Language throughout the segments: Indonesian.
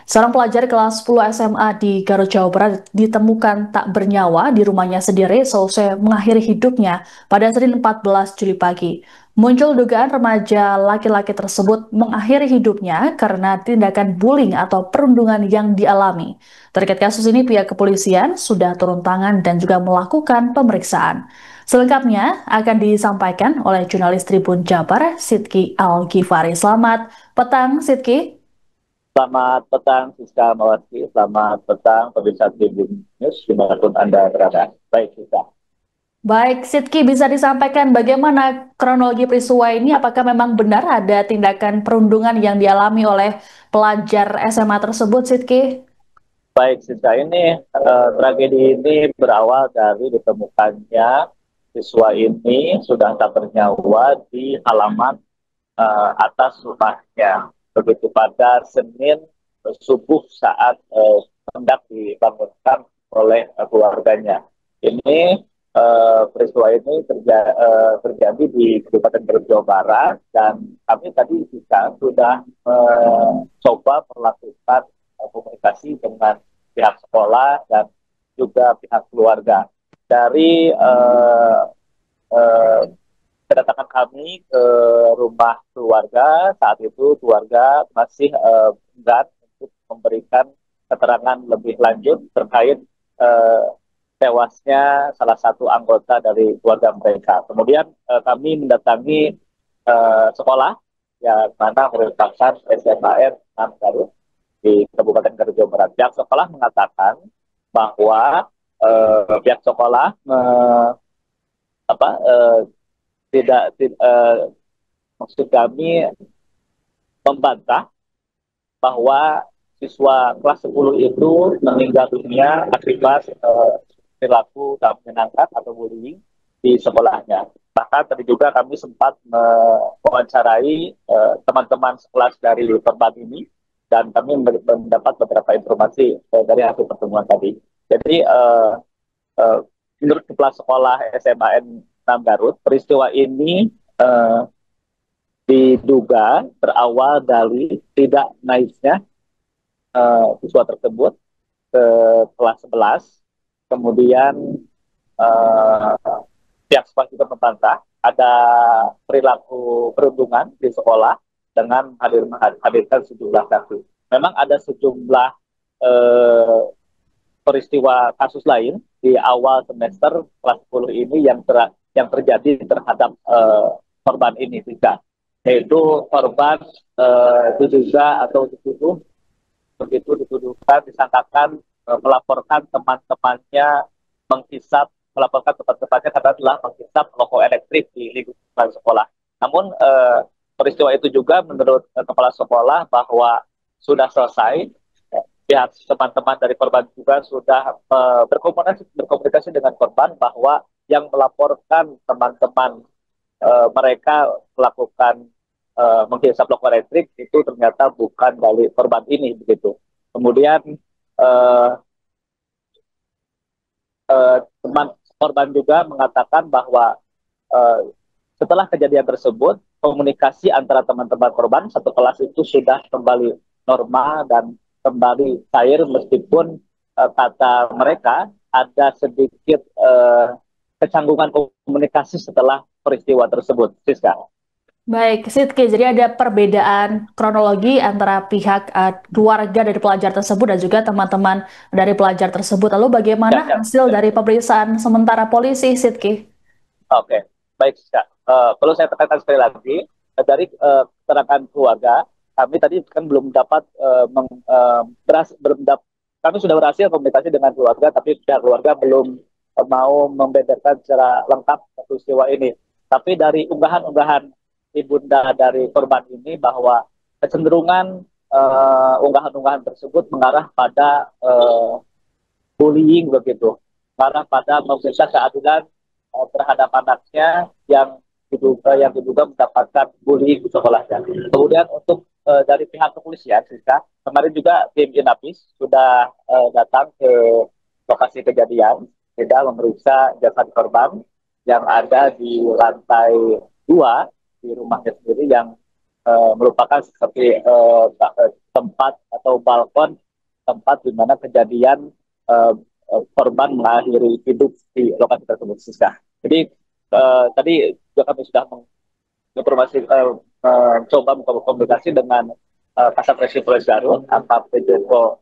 Seorang pelajar kelas 10 SMA di Garut, Jawa Barat ditemukan tak bernyawa di rumahnya sendiri selesai mengakhiri hidupnya pada Senin 14 Juli pagi. Muncul dugaan remaja laki-laki tersebut mengakhiri hidupnya karena tindakan bullying atau perundungan yang dialami. Terkait kasus ini, pihak kepolisian sudah turun tangan dan juga melakukan pemeriksaan. Selengkapnya akan disampaikan oleh jurnalis Tribun Jabar, Sidki Al-Ghifari. Selamat petang, Sidki. Selamat petang, Siska Mawati. Selamat petang, pemirsa Tribun News, dimanapun Anda berada. Baik, Siska. Baik, Sidki, bisa disampaikan bagaimana kronologi peristiwa ini? Apakah memang benar ada tindakan perundungan yang dialami oleh pelajar SMA tersebut, Sidki? Baik, Siska, ini tragedi ini berawal dari ditemukannya siswa ini sudah tak bernyawa di halaman atas rumahnya. Begitu pada Senin subuh saat hendak dibangunkan oleh keluarganya. Ini peristiwa ini terjadi di Kabupaten Garut, Jawa Barat, dan kami tadi juga sudah mencoba melakukan komunikasi dengan pihak sekolah dan juga pihak keluarga. Dari uh, kedatangan kami ke rumah keluarga, saat itu keluarga masih enggan untuk memberikan keterangan lebih lanjut terkait uh, tewasnya salah satu anggota dari keluarga mereka. Kemudian kami mendatangi sekolah yang mana merupakan SMAN 6 Garut di Kabupaten Garut, Jawa Barat. Pihak sekolah mengatakan bahwa pihak sekolah apa, tidak, maksud kami membantah bahwa siswa kelas 10 itu meninggal dunia akibat perilaku tak menyenangkan atau bullying di sekolahnya. Bahkan tadi juga kami sempat mewawancarai teman-teman sekelas dari korban ini, dan kami mendapat beberapa informasi dari hasil pertemuan tadi. Jadi uh, menurut kepala sekolah SMAN 6 Garut, peristiwa ini diduga berawal dari tidak naiknya siswa tersebut ke kelas 11. Kemudian uh, pihak sekolah juga membantah ada perilaku perundungan di sekolah dengan menghadirkan sejumlah saksi. Memang ada sejumlah uh, peristiwa kasus lain di awal semester kelas 10 ini yang terjadi terhadap korban ini juga, yaitu korban diduga atau dituduhkan disangkakan melaporkan teman-temannya melaporkan teman-temannya karena telah menghisap rokok elektrik di lingkungan sekolah. Namun peristiwa itu juga menurut kepala sekolah bahwa sudah selesai. Pihak teman-teman dari korban juga sudah berkomunikasi dengan korban bahwa yang melaporkan teman-teman mereka melakukan menghisap rokok elektrik itu ternyata bukan dari korban ini, begitu. Kemudian uh, teman korban juga mengatakan bahwa uh, setelah kejadian tersebut komunikasi antara teman-teman korban satu kelas itu sudah kembali normal dan kembali cair, meskipun kata mereka ada sedikit kecanggungan komunikasi setelah peristiwa tersebut. Siska. Baik, Sidki, jadi ada perbedaan kronologi antara pihak keluarga dari pelajar tersebut dan juga teman-teman dari pelajar tersebut. Lalu Ya, bagaimana ya, hasil ya. dari pemeriksaan sementara polisi, Sidki? Oke, baik, Siska. Perlu saya tekankan sekali lagi, dari keterangan keluarga, kami tadi kan belum dapat kami sudah berhasil komunikasi dengan keluarga, tapi pihak keluarga belum mau membeberkan secara lengkap peristiwa ini. Tapi dari unggahan-unggahan ibunda dari korban ini bahwa kecenderungan unggahan-unggahan tersebut mengarah pada bullying, begitu, mengarah pada meminta keadilan terhadap anaknya yang diduga mendapatkan bullying di sekolahnya. Kemudian untuk dari pihak kepolisian, kemarin juga tim Inapis sudah datang ke lokasi kejadian, tidak memeriksa jasad korban yang ada di lantai 2 di rumahnya sendiri, yang merupakan seperti tempat atau balkon tempat di mana kejadian korban mengakhiri hidup di lokasi tersebut, Siska. Jadi tadi juga kami sudah menginformasi mencoba komunikasi dengan Kasat Reskrim Polres Garut, AKP Joko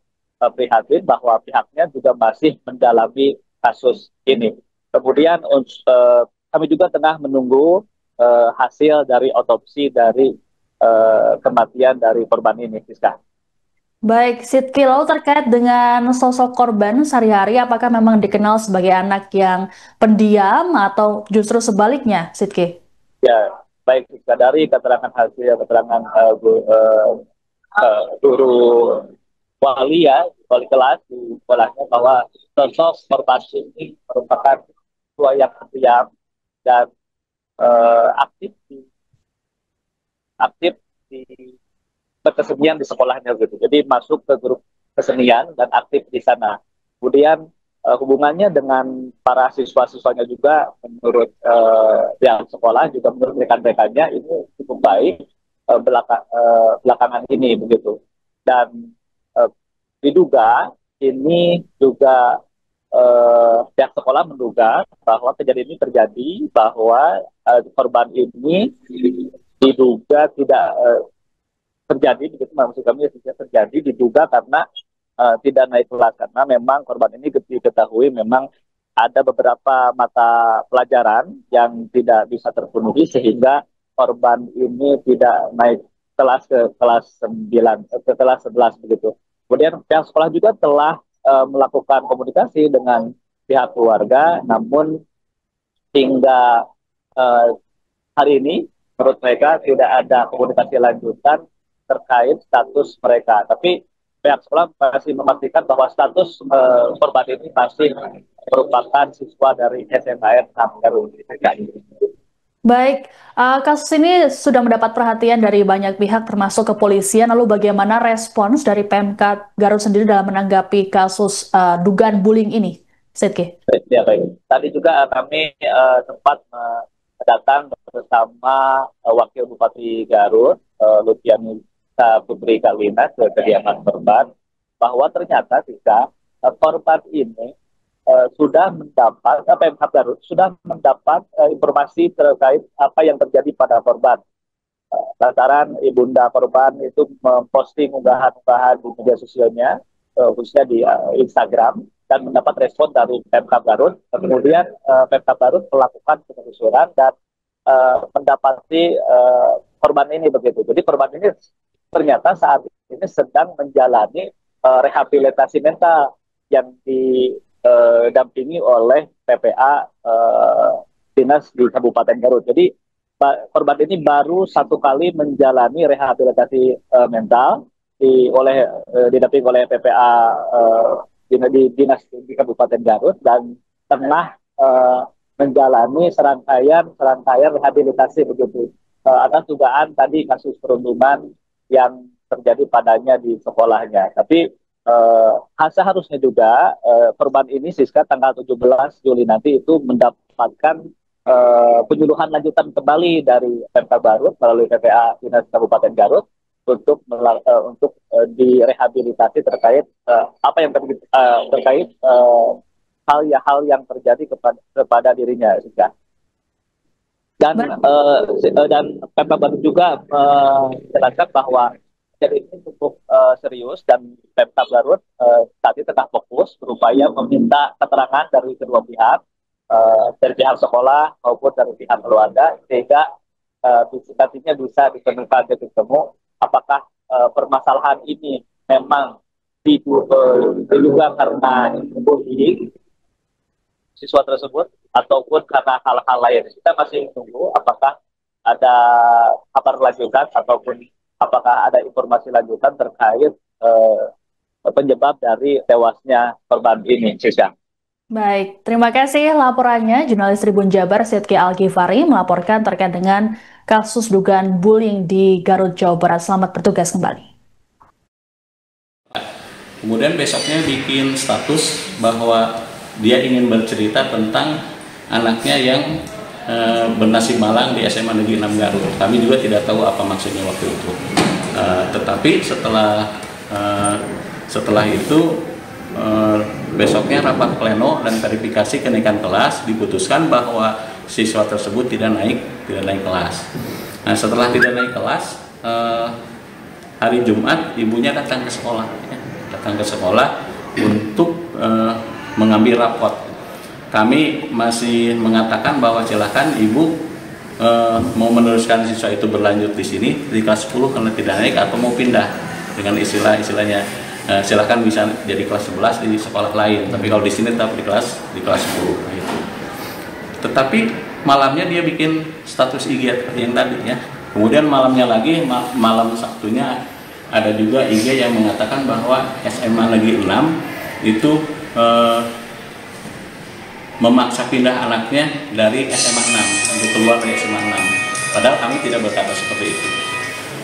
prihatin bahwa pihaknya juga masih mendalami kasus ini. Kemudian kami juga tengah menunggu hasil dari otopsi dari kematian dari korban ini, Siska. Baik, Sidki, lalu terkait dengan sosok korban sehari-hari, apakah memang dikenal sebagai anak yang pendiam atau justru sebaliknya, Sidki? Ya, baik Siska, dari keterangan hasil keterangan guru wali ya, wali kelas di sekolahnya bahwa sosok korban ini merupakan siswa yang pendiam dan aktif aktif di berkesenian di sekolahnya gitu. Jadi masuk ke grup kesenian dan aktif di sana. Kemudian hubungannya dengan para siswa-siswanya juga menurut pihak sekolah juga menurut rekan-rekannya ini cukup baik belakangan ini begitu. Dan uh, diduga ini juga pihak sekolah menduga bahwa kejadian ini terjadi bahwa korban ini diduga tidak terjadi begitu, maksud kami tidak terjadi diduga karena tidak naik kelas karena memang korban ini diketahui memang ada beberapa mata pelajaran yang tidak bisa terpenuhi sehingga korban ini tidak naik kelas ke kelas 9 ke kelas 11 begitu. Kemudian pihak sekolah juga telah melakukan komunikasi dengan pihak keluarga, namun hingga uh, hari ini menurut mereka tidak ada komunikasi lanjutan terkait status mereka. Tapi pihak sekolah masih memastikan bahwa status korban ini masih merupakan siswa dari SMAN Tamgaru. Baik, kasus ini sudah mendapat perhatian dari banyak pihak termasuk kepolisian. Lalu bagaimana respons dari Pemkab Garut sendiri dalam menanggapi kasus dugaan bullying ini, Sidki? Ya, baik. Tadi juga kami sempat datang bersama Wakil Bupati Garut, Lutfiani Putri Kalina ke kediaman korban, bahwa ternyata jika korban ini sudah mendapat Pemkab Garut sudah mendapat informasi terkait apa yang terjadi pada korban. Lantaran ibunda korban itu memposting unggahan-unggahan di media sosialnya, khususnya di Instagram, dan mendapat respon dari Pemkab Garut. Kemudian Pemkab Garut melakukan penelusuran dan mendapati korban ini begitu. Jadi korban ini ternyata saat ini sedang menjalani rehabilitasi mental yang didampingi oleh PPA Dinas di Kabupaten Garut. Jadi korban ini baru satu kali menjalani rehabilitasi mental didampingi oleh PPA di Dinas di Kabupaten Garut dan tengah menjalani serangkaian rehabilitasi begitu atas dugaan tadi kasus perundungan yang terjadi padanya di sekolahnya. Tapi seharusnya juga korban ini Siska tanggal 17 Juli nanti itu mendapatkan penyuluhan lanjutan kembali dari Pemkab Garut melalui PPA Dinas Kabupaten Garut untuk direhabilitasi terkait apa yang terkait hal yang terjadi kepada dirinya, Siska. Dan Pemkab Garut juga menjelaskan bahwa jadi ini cukup serius dan Pemkab Garut saat ini tengah fokus berupaya meminta keterangan dari kedua pihak, dari pihak sekolah maupun dari pihak keluarga sehingga nantinya bisa ditemukan titik temu apakah permasalahan ini memang diduga karena bullying siswa tersebut ataupun karena hal-hal lain. Kita masih menunggu apakah ada kabar lanjutan ataupun apakah ada informasi lanjutan terkait penyebab dari tewasnya korban ini, Cica. Baik, terima kasih laporannya jurnalis Tribun Jabar Sidki Algifari melaporkan terkait dengan kasus dugaan bullying di Garut, Jawa Barat. Selamat bertugas kembali. Kemudian besoknya bikin status bahwa dia ingin bercerita tentang anaknya yang bernasib malang di SMA Negeri 6 Garut. Kami juga tidak tahu apa maksudnya waktu itu. Tetapi setelah itu besoknya rapat pleno dan verifikasi kenaikan kelas, diputuskan bahwa siswa tersebut tidak naik kelas. Nah, setelah tidak naik kelas, hari Jumat ibunya datang ke sekolah untuk mengambil rapot. Kami masih mengatakan bahwa silakan ibu mau meneruskan siswa itu berlanjut di sini di kelas 10 karena tidak naik, atau mau pindah dengan istilahnya silakan bisa jadi kelas 11 di sekolah lain, tapi kalau di sini tetap di kelas 10. Nah, itu. Tetapi malamnya dia bikin status IG yang tadi ya. Kemudian malamnya lagi, malam Sabtunya ada juga IG yang mengatakan bahwa SMA Negeri 6 itu memaksa pindah anaknya dari SMA 6 untuk keluar dari SMA 6. Padahal kami tidak berkata seperti itu.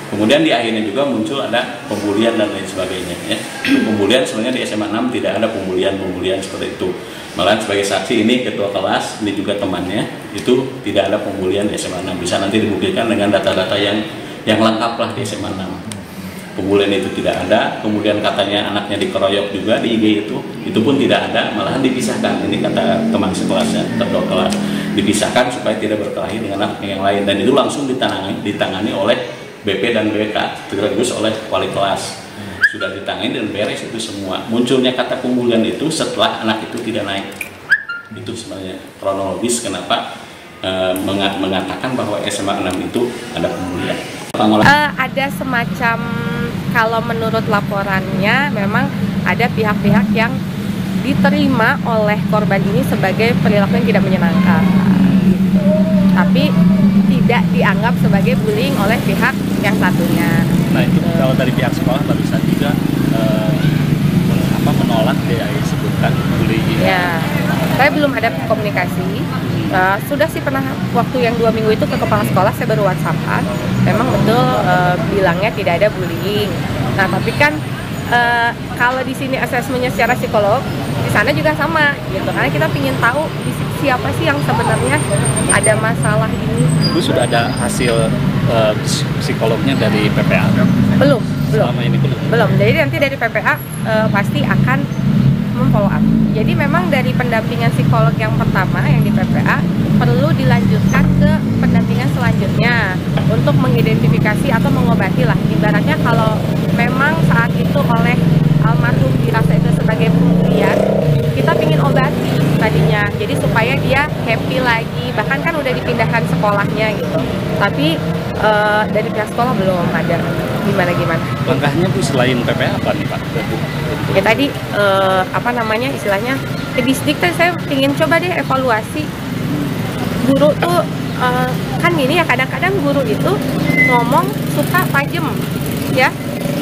Kemudian di akhirnya juga muncul ada pembulian dan lain sebagainya ya. Pembulian sebenarnya di SMA 6 tidak ada pembulian seperti itu. Malahan sebagai saksi ini ketua kelas, ini juga temannya, itu tidak ada pembulian di SMA 6. Bisa nanti dibuktikan dengan data-data yang lengkap lah di SMA 6. Pembulian itu tidak ada, kemudian katanya anaknya dikeroyok juga di IG itu pun tidak ada, malahan dipisahkan. Ini kata teman sekelasnya, ketua kelas, dipisahkan supaya tidak berkelahi dengan anak yang lain, dan itu langsung ditangani oleh BP dan BK, sekaligus oleh wali kelas. Sudah ditangani dan beres itu semua. Munculnya kata pembulian itu setelah anak itu tidak naik. Itu sebenarnya kronologis kenapa mengatakan bahwa SMA 6 itu ada pembulian. Ada semacam, kalau menurut laporannya memang ada pihak-pihak yang diterima oleh korban ini sebagai perilaku yang tidak menyenangkan, tapi tidak dianggap sebagai bullying oleh pihak yang satunya. Nah, itu kalau dari pihak sekolah barusan juga menolak dia disebutkan bullying. Ya, saya belum ada komunikasi. Sudah sih pernah waktu yang 2 minggu itu ke kepala sekolah, saya baru WhatsAppan. Memang betul bilangnya tidak ada bullying. Nah, tapi kan kalau di sini asesmennya secara psikolog, di sana juga sama gitu. Karena kita ingin tahu siapa sih yang sebenarnya ada masalah ini. Itu sudah ada hasil psikolognya dari PPA? Belum. Selama ini belum. Jadi nanti dari PPA pasti akan memfollow up. Jadi memang dari pendampingan psikolog yang pertama yang di PPA perlu dilanjutkan ke pendampingan selanjutnya untuk mengidentifikasi atau mengobati lah. Ibaratnya kalau memang saat itu oleh almarhum dirasa itu sebagai pembulian, kita ingin obati tadinya, jadi supaya dia happy lagi, bahkan kan udah dipindahkan sekolahnya gitu. Tapi dari pihak sekolah belum ada gimana. Langkahnya Bu selain PPA apa nih Pak? Ya tadi istilahnya ke Disdik saya ingin coba deh evaluasi guru tuh kan gini ya, kadang-kadang guru itu ngomong suka tajem ya,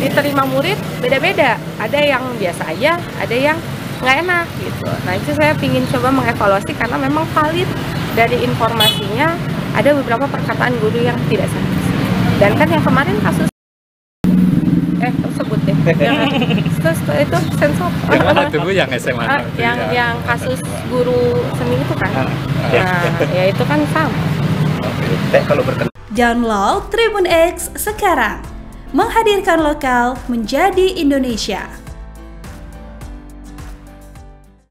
diterima murid beda-beda, ada yang biasa aja, ada yang nggak enak gitu. Nah, itu saya ingin coba mengevaluasi karena memang valid dari informasinya ada beberapa perkataan guru yang tidak sehat. Dan kan yang kemarin kasus tersebut deh itu sensor yang SMA yang kasus guru seni itu kan. Ya itu kan sama. Download Tribun X sekarang, menghadirkan lokal menjadi Indonesia.